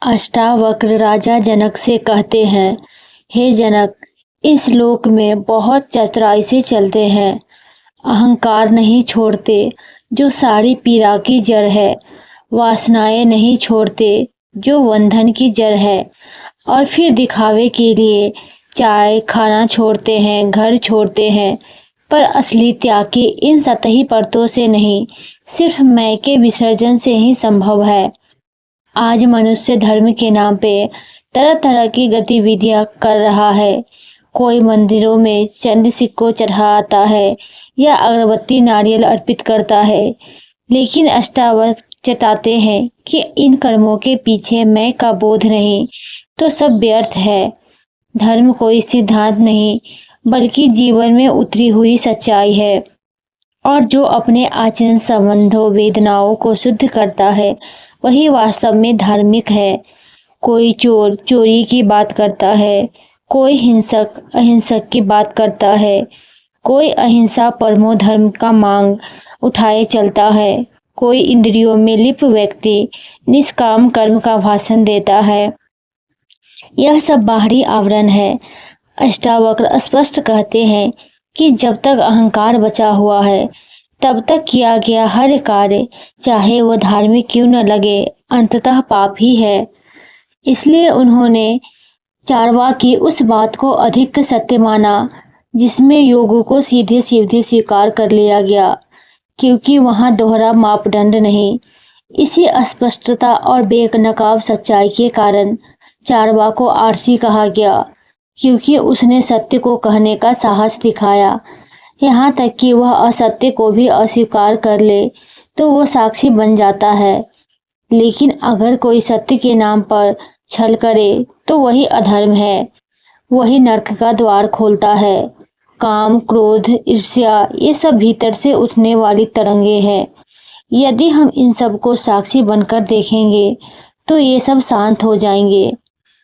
अष्टावक्र राजा जनक से कहते हैं, हे जनक, इस लोक में बहुत चतुराई से चलते हैं, अहंकार नहीं छोड़ते जो सारी पीड़ा की जड़ है, वासनाएं नहीं छोड़ते जो बंधन की जड़ है, और फिर दिखावे के लिए चाय खाना छोड़ते हैं, घर छोड़ते हैं, पर असली त्याग की इन सतही परतों से नहीं, सिर्फ मैं के विसर्जन से ही संभव है। आज मनुष्य धर्म के नाम पे तरह तरह की गतिविधियां कर रहा है। कोई मंदिरों में चंद सिक्कों चढ़ाता है या अगरबत्ती नारियल अर्पित करता है, लेकिन अष्टावक्र चेताते हैं कि इन कर्मों के पीछे मैं का बोध नहीं तो सब व्यर्थ है। धर्म कोई सिद्धांत नहीं, बल्कि जीवन में उतरी हुई सच्चाई है, और जो अपने आचरण संबंधों वेदनाओं को शुद्ध करता है वही वास्तव में धार्मिक है। कोई चोर चोरी की बात करता है, कोई हिंसक अहिंसक की बात करता है, कोई अहिंसा परमो धर्म का मांग उठाए चलता है, कोई इंद्रियों में लिप्त व्यक्ति निष्काम कर्म का भाषण देता है। यह सब बाहरी आवरण है। अष्टावक्र स्पष्ट कहते हैं कि जब तक अहंकार बचा हुआ है तब तक किया गया हर कार्य, चाहे वो धार्मिक क्यों न लगे, अंततः पाप ही है। इसलिए उन्होंने चार्वाक की उस बात को अधिक सत्य माना जिसमें योगों को सीधे सीधे स्वीकार कर लिया गया, क्योंकि वहां दोहरा मापदंड नहीं। इसी अस्पष्टता और बेनकाब सच्चाई के कारण चार्वाक को आरसी कहा गया, क्योंकि उसने सत्य को कहने का साहस दिखाया। यहाँ तक कि वह असत्य को भी अस्वीकार कर ले तो वो साक्षी बन जाता है। लेकिन अगर कोई सत्य के नाम पर छल करे तो वही अधर्म है, वही नरक का द्वार खोलता है। काम, क्रोध, ईर्ष्या ये सब भीतर से उठने वाली तरंगे हैं। यदि हम इन सब को साक्षी बनकर देखेंगे तो ये सब शांत हो जाएंगे।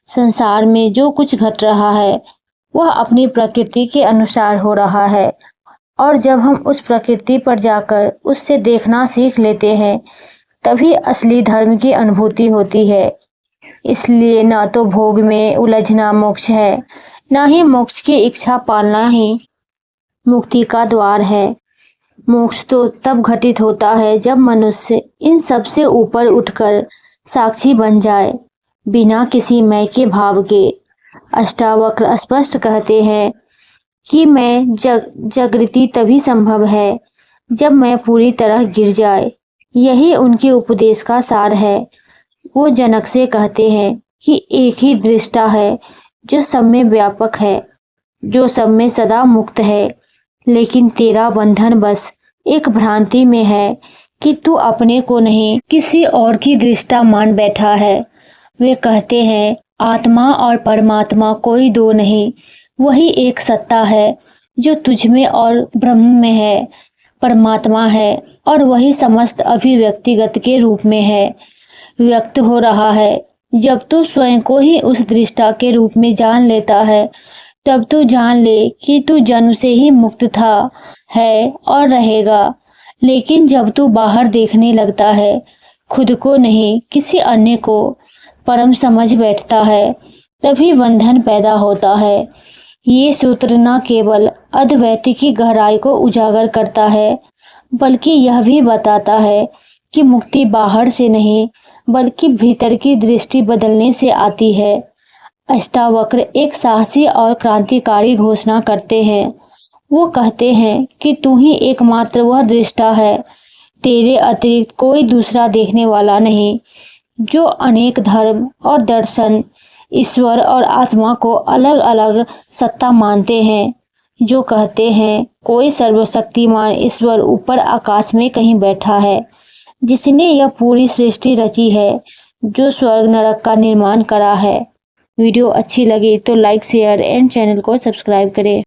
संसार में जो कुछ घट रहा है वह अपनी प्रकृति के अनुसार हो रहा है, और जब हम उस प्रकृति पर जाकर उससे देखना सीख लेते हैं तभी असली धर्म की अनुभूति होती है। इसलिए ना तो भोग में उलझना मोक्ष है, ना ही मोक्ष की इच्छा पालना ही मुक्ति का द्वार है। मोक्ष तो तब घटित होता है जब मनुष्य इन सब से ऊपर उठकर साक्षी बन जाए, बिना किसी मैं के भाव के। अष्टावक्र स्पष्ट कहते हैं कि मैं जागृति तभी संभव है जब मैं पूरी तरह गिर जाए। यही उनके उपदेश का सार है। वो जनक से कहते हैं कि एक ही दृष्टा है जो सब में व्यापक है, जो सब में सदा मुक्त है, लेकिन तेरा बंधन बस एक भ्रांति में है कि तू अपने को नहीं किसी और की दृष्टा मान बैठा है। वे कहते हैं, आत्मा और परमात्मा कोई दो नहीं, वही एक सत्ता है जो तुझ में और ब्रह्म में है। परमात्मा है और वही समस्त अभिव्यक्तिगत के रूप में है, व्यक्त हो रहा है। जब तू स्वयं को ही उस दृष्टा के रूप में जान लेता है तब तू जान ले कि तू जन्म से ही मुक्त था, है और रहेगा। लेकिन जब तू बाहर देखने लगता है, खुद को नहीं किसी अन्य को परम समझ बैठता है, तभी बंधन पैदा होता है। ये सूत्र न केवल अद्वैत की गहराई को उजागर करता है, बल्कि यह भी बताता है कि मुक्ति बाहर से नहीं बल्कि भीतर की दृष्टि बदलने से आती है। अष्टावक्र एक साहसी और क्रांतिकारी घोषणा करते हैं। वो कहते हैं कि तू ही एकमात्र वह दृष्टा है, तेरे अतिरिक्त कोई दूसरा देखने वाला नहीं, जो अनेक धर्म और दर्शन, ईश्वर और आत्मा को अलग अलग सत्ता मानते हैं, जो कहते हैं कोई सर्वशक्तिमान ईश्वर ऊपर आकाश में कहीं बैठा है, जिसने यह पूरी सृष्टि रची है, जो स्वर्ग नरक का निर्माण करा है। वीडियो अच्छी लगी तो लाइक, शेयर एंड चैनल को सब्सक्राइब करें।